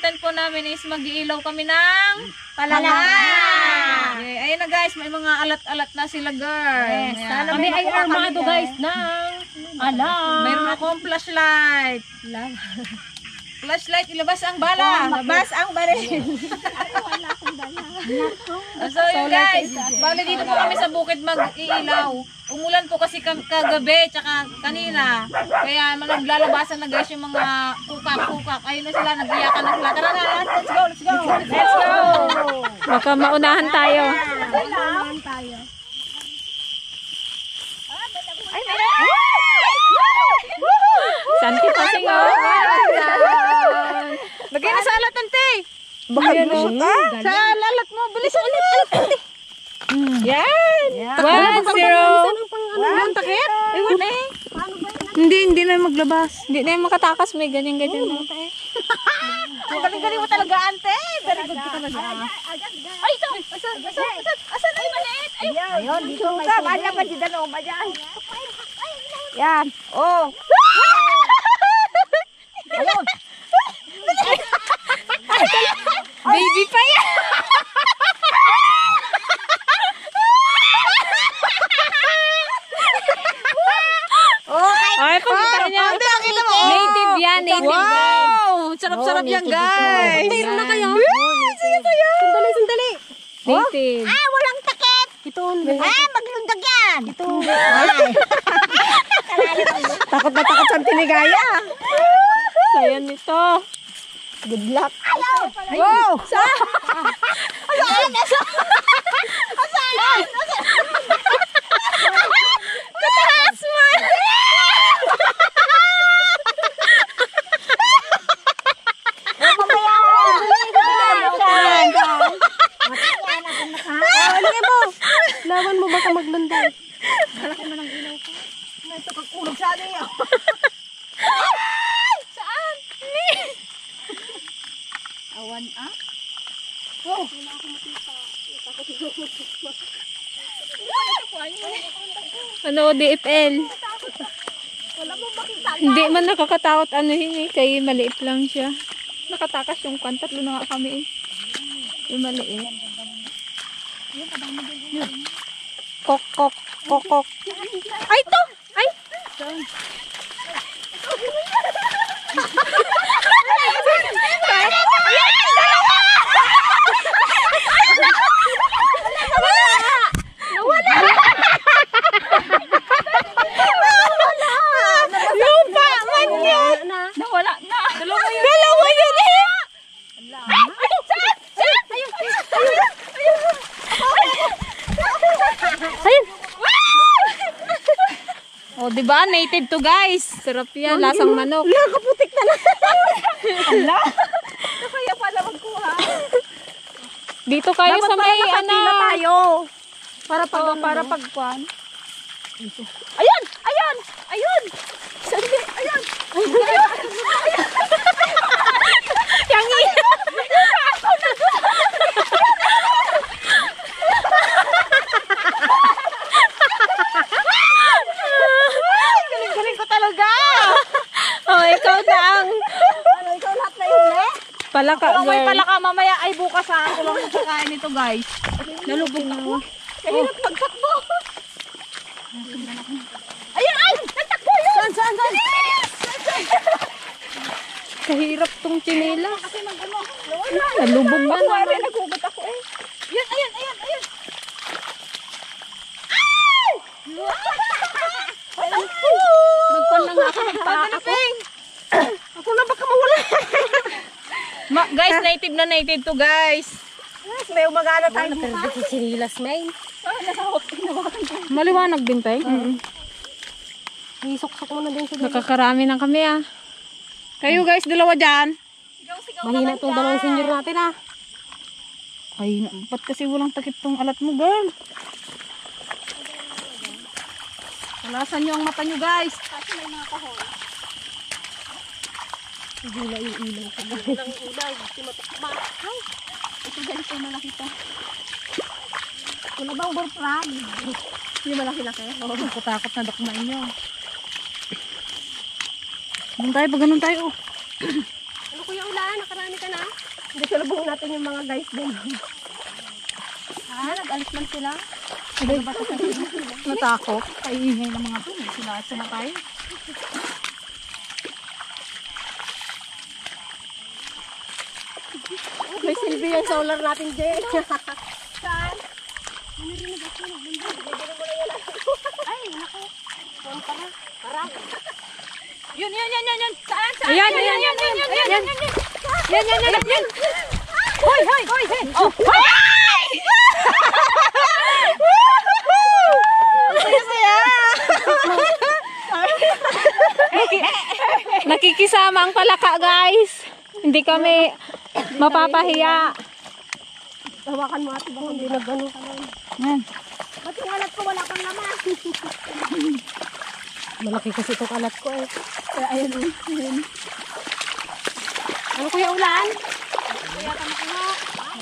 content po namin is mag-iilaw kami ng palala. Okay. Ayun na guys, may mga alat-alat na sila guys. Yes. Kami ay armado guys ng alam. Mayroon akong flashlight. Flashlight, ilabas ang bala. Labas ang baril. So yun guys, bali dito po kami sa bukid mag-iilaw. Umulan po kasi kagabi tsaka kanina. Kaya naglalabasan na guys yung mga kukak-kukak. Ayun na sila, nag-iyakan na sila. Tara na, let's go, let's go. Let's go. Baka maunahan tayo. Kailangan tayo. Ay, meron. Santi pasing oh. Lagay na sa alat, ante. Baka lusot Sa alat mo, bilis sa alat, ante. Yan. 1-0. Ang takip. Ewan eh. Hindi na maglabas. Hindi na yung makatakas. May ganyan-ganyan na. Ang galing-galing mo talaga, ante. Very good ka talaga. Ay, ito. Asan? Ay, maliit. Ay, Ayun, dito ka. Bala pa dyan o, madyan. Yan. Oh. Ayun. Baby pa yan. Ay, pagkita niya. Native yan, native. wow! Sarap-sarap yan, guys. Mayroon na kayo? Sandali. Native. Ah, walang takip. Ito. Maglundag yan. Ito. Takot na takot sa tinigaya. Sayan nito. Good luck. Wow. Kataas man! Lawan mo baka maglundag. Ito kakulog sa ano yan. Saan? Awan, ah? Ano, DFL? Hindi man nakakatakot ano yun eh. Kaya maliit lang siya. Nakatakas yung kwan. Tatlo na nga kami eh. Yung maliit. Kok, kok, kok, kok. Ay, to! Ay! Lupa man yun! Nawala na. Dalawa yun eh! Ayun! Oh, di ba? Native to, guys. Sarap yan, lasang manok. Nakaputik na lang. Ala. Kaya pala magkuha. Dito kayo sa may ano. tayo. Para pagkuhan. Ayun! Ayun! Ayun! Sandi! Ayun! Yang Galing ko talaga! oh, ikaw na ang Ikaw lahat na yun eh. palaka Kung may girl. palaka mamaya ay bukas ha. Ako lang magkakain nito, guys. Nalubog ako. Kahirap magtakbo. Ayun! Ay! Nagtakbo yun! Saan? Kahirap tong chinela. Kasi mag-ano. Nalubog na Ako naman. rin, nagugot ako eh. Ayun! Magpan na nga ako Pagpaping! Ako na baka mawala. Guys, native to, guys. May umagana tayo. si chinilas, main. Maliwanag din tayo. Isok-sok mo na din sa Nakakarami na kami ah. Kayo guys, dalawa dyan. mahina itong dalawang senior natin ah. Ay, ba't kasi walang takip tong alat mo, girl? Walasan nyo ang mata nyo, guys. Kasi may mga kahon. Hila yung ilaw ko. Walang ilaw. Simatakma. Ay, ito guys, ay malaki to. Wala bang burpran? Yung malaki-laki. Oo, takot na dakmain nyo. Ganun tayo, pag ganun tayo. Ano kuya ulan? Nakarami ka na? Hindi, salubong natin yung mga guys din. Nag-alis man sila. Natakot. Ay, ingay ng mga to. Sila tayo. May silbi yung solar natin, Jay. Saan? Ay, naku. Saan pa na? Parang. Yun. Saan? Ayan. Yan. Hoy. Oh. Nakikisama ang palaka, guys. Hindi kami mapapahiya. Hawakan mo ate, baka hindi nag-ano. Yan. Ba't yung alat ko wala pang laman? Malaki kasi itong alat ko eh. Kaya ayun. Ano kuya ulan?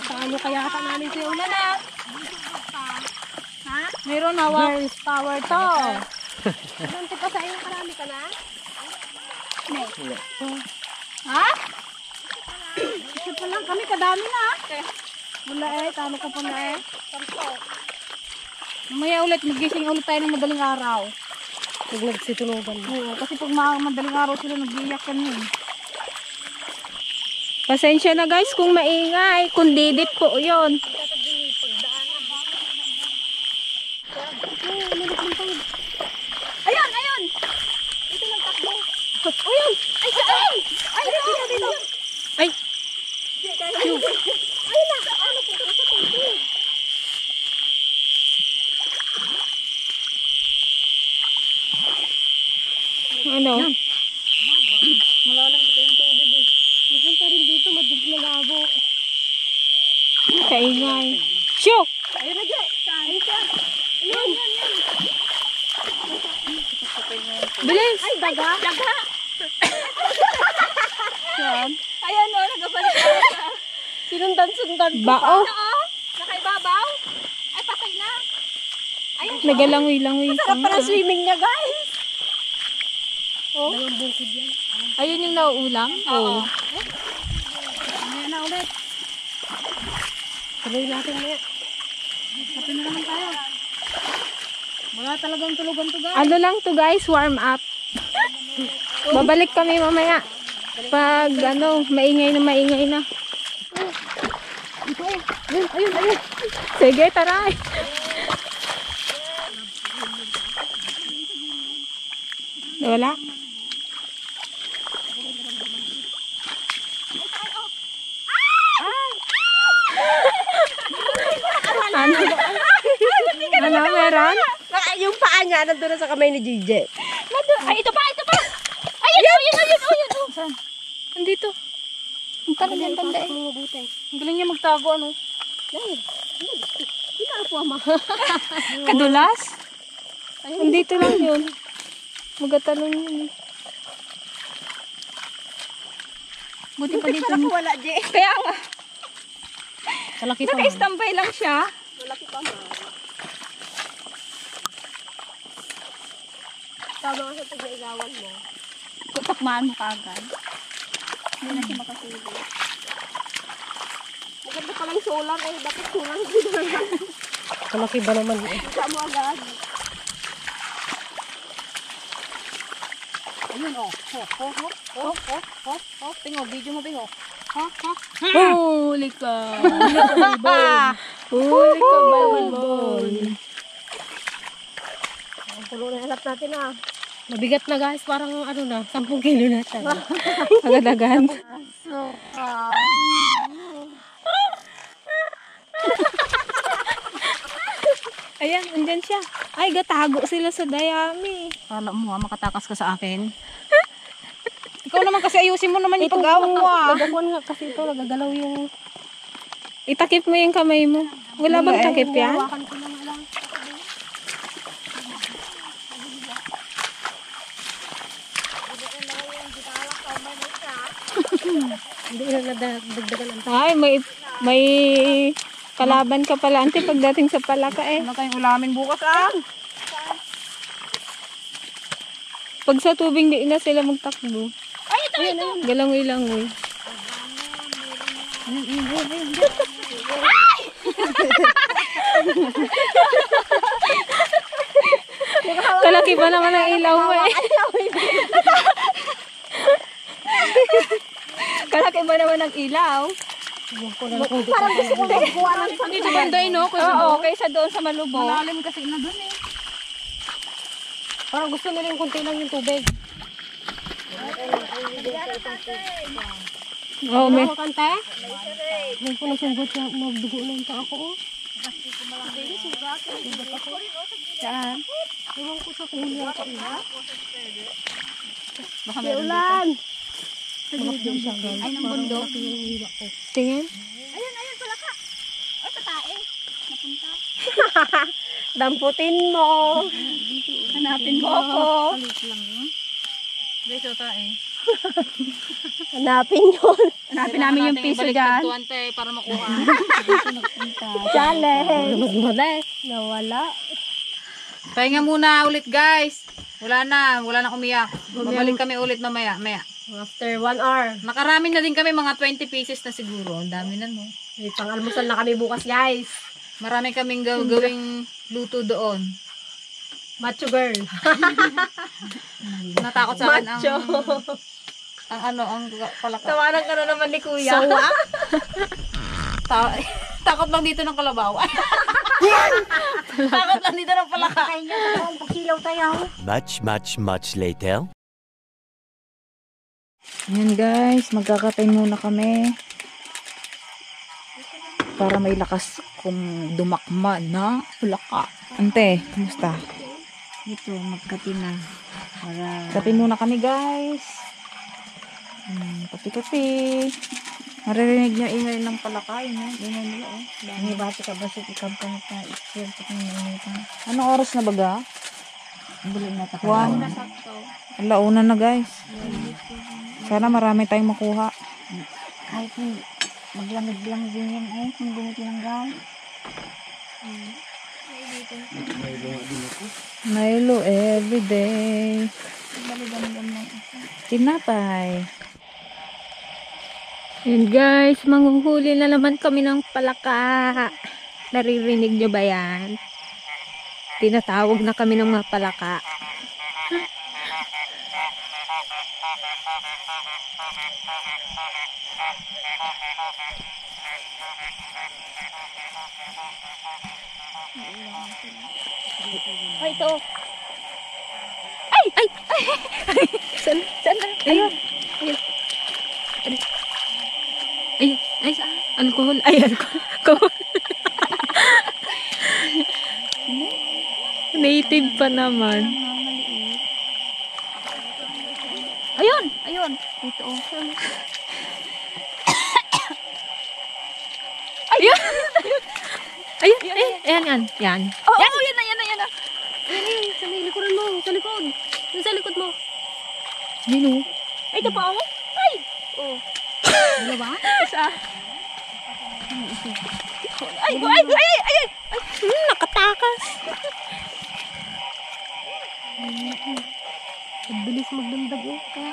Paano kaya ka namin kuya ulan ah? Ha? Meron hawak. Girls power to. Ganti pa sa iyo, karami ka na? Ha? Isa pa lang kami, kadami na. Wala tama ko pala Mamaya ulit, magising ulit tayo ng madaling araw. Pag nagsitulugan mo. Oo, kasi pag madaling araw sila nag-iiyak kami. Pasensya na, guys, kung maingay. Kung didip po yun. Ayun! Ito nagtakbo. Ayun! Ay, saan? Ay, dito. Ay, Ayun na! Ano po ito sa tubig? ano? Malalang ito yung tubig eh. Napunta rin dito, malabo. Kaingay. Shoo! Ayun na, Jay. Ayun siya. Ayun. Bilis! Ay, daga. Daga. Yan. Ayan o, nagabalik ka. Sinundan-sundan ko Bao. pa. Oo, nakaibabaw. Ay, patay na. Ayun. Nagalangoy-langoy pa Sarap nga. para swimming niya, guys. Oh. Ayun yung nauulam? Oo. Ayan na ulit. Tuloy natin na. Kapit na naman tayo. Wala talagang tulugan to guys. Ano lang to, guys, warm up. Babalik kami mamaya. Pag maingay na. Ayun. Sige, tara. Wala. Ano? Ano, meron? Yung paa niya, nandun na sa kamay ni JJ. Ay, ito pa! Ayun. Saan? Nandito. Ang talag yung tanda eh. Ang galing niya magtago, ano? Kadulas? Nandito lang yun. Magatalon yun eh. Buti pa dito. Wala, Jay. Kaya nga, Kalaki pa man. naka-standby lang siya. Malaki pa, ma. Tama ka sa pag-igawan mo. Takmaan mo kaagad. Hindi na siya makasili. Maganda palang solar eh. Dapat solar dito. Kalaki ba naman eh? Kita mo agad. Ayun, oh. Pingo, video mo, pingo. Huli ka. Huli ka, balbon. Ang pulo na alat natin ah. Mabigat na guys, parang 10 kilo na tayo. Agad-agad. Ayan, andyan siya. Ay, gatago sila sa dayami. Kala mo makatakas ka sa akin. Ikaw naman kasi ayusin mo naman yung pag-awang mo Nagakuan nga kasi ito. Nagagalaw yung... Itakip mo yung kamay mo. Wala bang takip yan? Hawakan ko lang lang. Hindi na nadagdagan ang Ay, may kalaban ka pala, ante, pagdating sa palaka eh. Ano tayong ulamin bukas ah? Pag sa tubig, di na sila magtakbo. Ay, ito! Galangoy-langoy. Kalaki ba naman ang ilaw mo eh? Kalaki ba naman ang ilaw? Parang gusto ko magkuha ng Dito banda no? Oo, kaysa doon sa malubog. Malalim kasi na dun eh. Parang gusto nila yung kunti lang yung tubig. Oh, may... Ako kante? May ko nasugot siya. Magdugo lang sa ako. Saan? Ewan ko sa kuya ko. Baka May ulan. Ay, ng bundok. Tingin? Damputin mo. Hanapin mo ako. Guys, ito eh. Hanapin yun. Hanapin namin yung piso dyan. Para makuha. Challenge. Nawala. Pahinga muna ulit guys. Wala na umiyak. Babalik kami ulit maya. After 1 hour. Nakarami na din kami, mga 20 pieces na siguro. Ang dami na no. May pang-almusal na kami bukas, guys. Marami kaming gawing luto doon. Macho girl. Natakot sa akin Macho. ang palaka. Tawanan ka na naman ni kuya. Sawa? Takot lang dito ng kalabaw. Takot lang dito ng palaka. Pakilaw tayo. Much later. Yan guys, magkakatay muna kami. Para may lakas kung dumakma na ulaka. Ante, kumusta? Ito, magkati na. Kape muna kami guys. Kape. Maririnig niyo ingay ng palakay, no? Ingay nila, oh. May bati ka ba sa ikab ka na ta? Ikab ka na. Anong oras na baga? Bulan na ta. 1. Alauna na guys. Sana marami tayong makuha. Kahit maglamig-lamig din yan eh. Kung binitinanggal. Milo everyday. Tinapay. And guys, manghuhuli na naman kami ng palaka. Naririnig nyo ba yan? Tinatawag na kami ng mga palaka. Ay, ito. Ay! Saan? Ayun. Ay, saan? Alcohol. Alcohol. Native pa naman. Ayun. Ito. Ayun! Yan. Oh, yan na. Yan, sa likuran mo. Sa likod. Yung sa likod mo. Yun, oh. Ay, ito pa ako. Ay! Oh. Ano ba? Isa. Ay! Nakatakas. Ang bilis magdamdag eh. Kaya,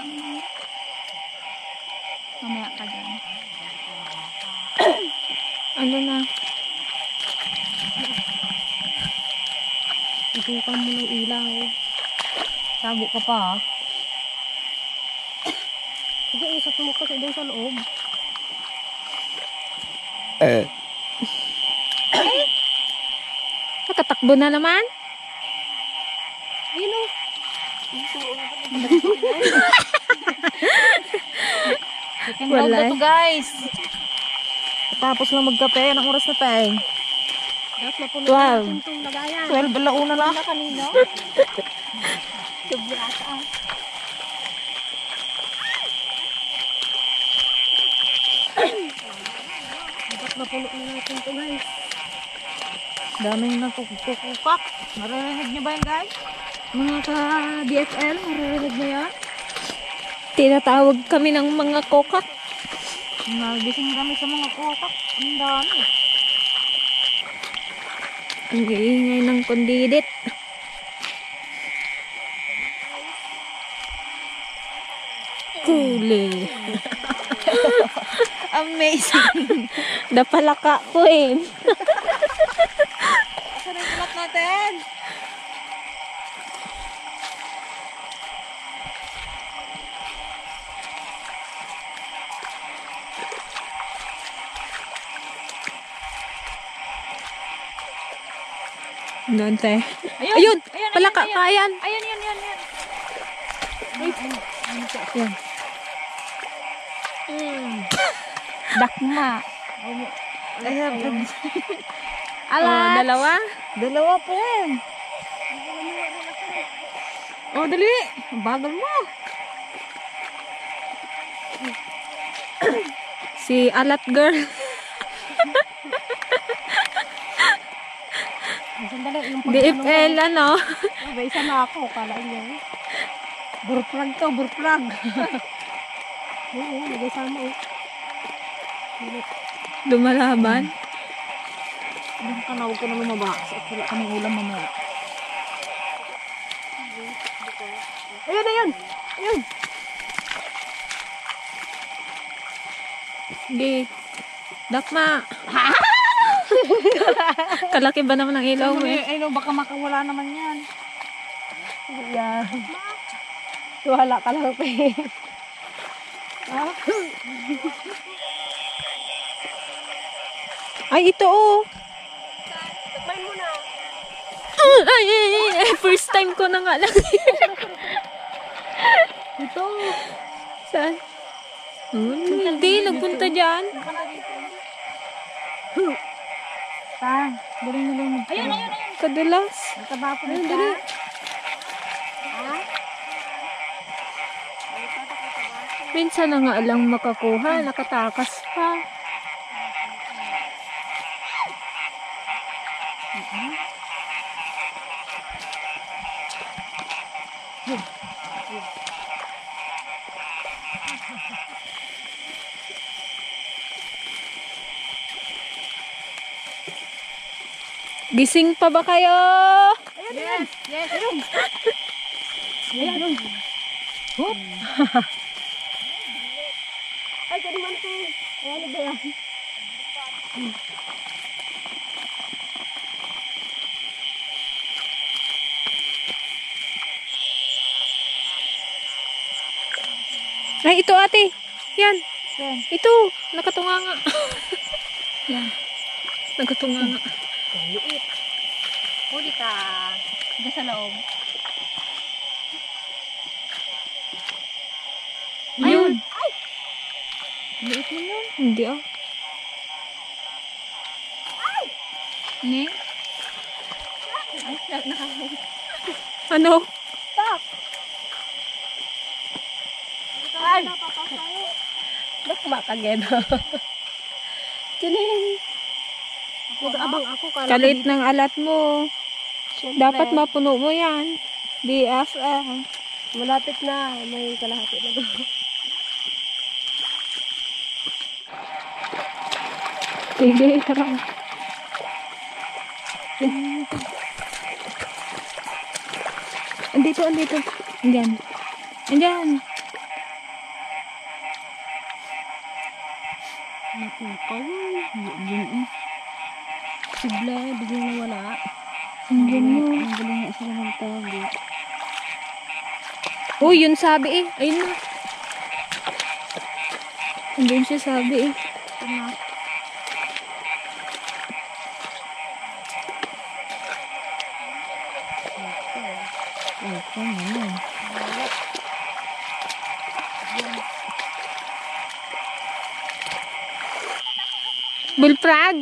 mamaya ka dyan. Ano na? Itukan mo ng ilaw. Tago ka pa ha. Sige, isat mo kasi doon sa loob. Nakatakbo na naman? Ayun o. Second round na to guys. Tapos lang magkape. Anong oras na tayo? Dapat na puno 12. natin itong lagayan. 12, balauna na. Kanina. Sobrata. Dapat na puno na natin ito guys. Daming nagkukukak. Maririnig nyo ba yun guys? Mga ka-DFL, maririnig mo yan? Tinatawag kami ng mga kokak. Nagising kami sa mga kokak. Ang dami. Ang iingay ng kondidit. Kuli. Amazing. Napalaka ko eh. Saan yung ulat natin? Doon tayo. Ayun! Palaka ka yan. Ayun, yan. Yan. Dakma. Oh, dalawa. Dalawa pa rin. Oh, dali. Ang bagal mo. Si Alat Girl. Sandali, yung DFL ano. may isa na ako, kala niyo. Burplag to, burplag. Oo, may sama oh. Lumalaban. Ang kanawag ko na lumabas. At wala kaming ulam mamaya. Ayun. Di. Dakma. Kalaki ba naman ang ilaw mo eh? Ay, no, baka makawala naman yan. Yan. Wala ka lang pa eh. Ay, ito oh. Takbayin mo na. Ay. First time ko na nga lang. Ito. Saan? Hindi, nagpunta dyan. Galing na lang. Ayun. Kadulas. Mataba ko na Ayun, siya. dali. Minsan na nga lang makakuha, nakatakas pa. Gising pa ba kayo? Yes. Ayan. Hop. Ay, kaniman ko. Ano ba yan? Ay, ito ate. Yan. Yan. Ito. Nakatunga nga. Yan. Nakatunga nga. Huli ka. Diyan sa loob. Ayun. Liit mo yun. Hindi ah. Ni? Ay, nakahuli. Ano? Ay! Dakma ka geno. Kining. Nag-abang ako. Kalit ng alat mo. Dapat mapuno mo yan. Di asa. Malapit na. May kalahati na doon. Sige, tara. Andito. Andyan. Natukaw. Yun. Sigla. Biglang nawala. Andyan mo. Ang galing nga sila magtago. Oh, yun sabi eh. Ayun na. Andun siya sabi eh. Bullfrog.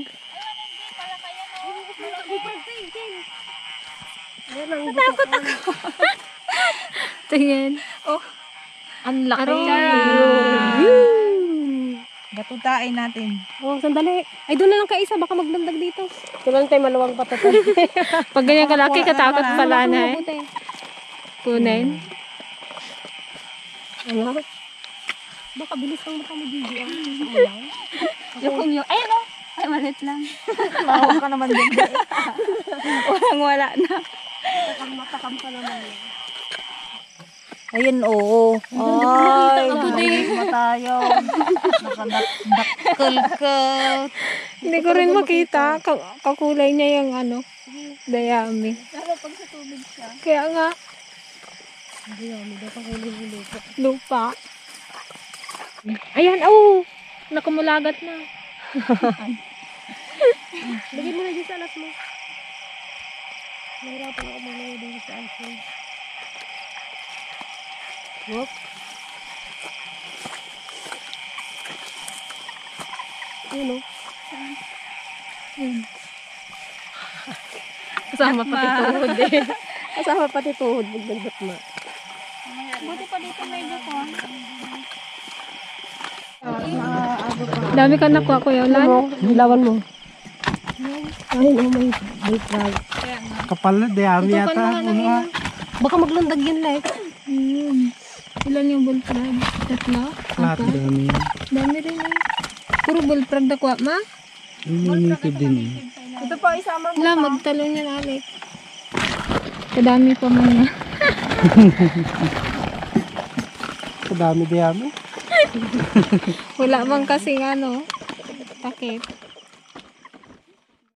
Natakot ako. Tingin. Oh. Ang laki. Gatutain natin. Oh, sandali. Ay, doon na lang kaisa. Baka magdamdag dito. Doon lang tayo maluwang patutan. Pag ganyan kalaki, katakot pala na eh. Kunin. Ano? Baka bilis kang mata mo, Gigi. Yung yung, ayun o. Ay, malit lang. Mahawak ka naman din. Walang wala na. Matakam ka naman. Ayun, oo. Ay, narinig mo tayo. Nakadakkel ka. Hindi ko rin makita. Kakulay niya yung ano, dayami. Pero pag sa tubig siya. Kaya nga, Dayami daw kakulay ng lupa. lupa. Ayan, oh! Nakumulagat na. Lagyan mo na dyan sa alas mo. Nahirapan ako maglagay dito sa alas mo. Whoop. Ayun o. Kasama pati tuhod eh. Kasama pati tuhod. Magdagdag ma. Buti pa dito may bukon. Dami ka nakuha, Kuya Ulan. Hilawan mo. Ayun o, may frog. Kapal na, dayami Ito pa yata. naman Baka maglundag yun like. Ilan yung bullfrog? Tatlo? Lahat Apat? dami. Dami rin eh. Puro bullfrog nakuha, ma? Uminikid din eh. Ito pa isama mo. Wala, magtalon yan, Alex. Kadami pa man na. Kadami dayami. Wala man kasing ano, takip.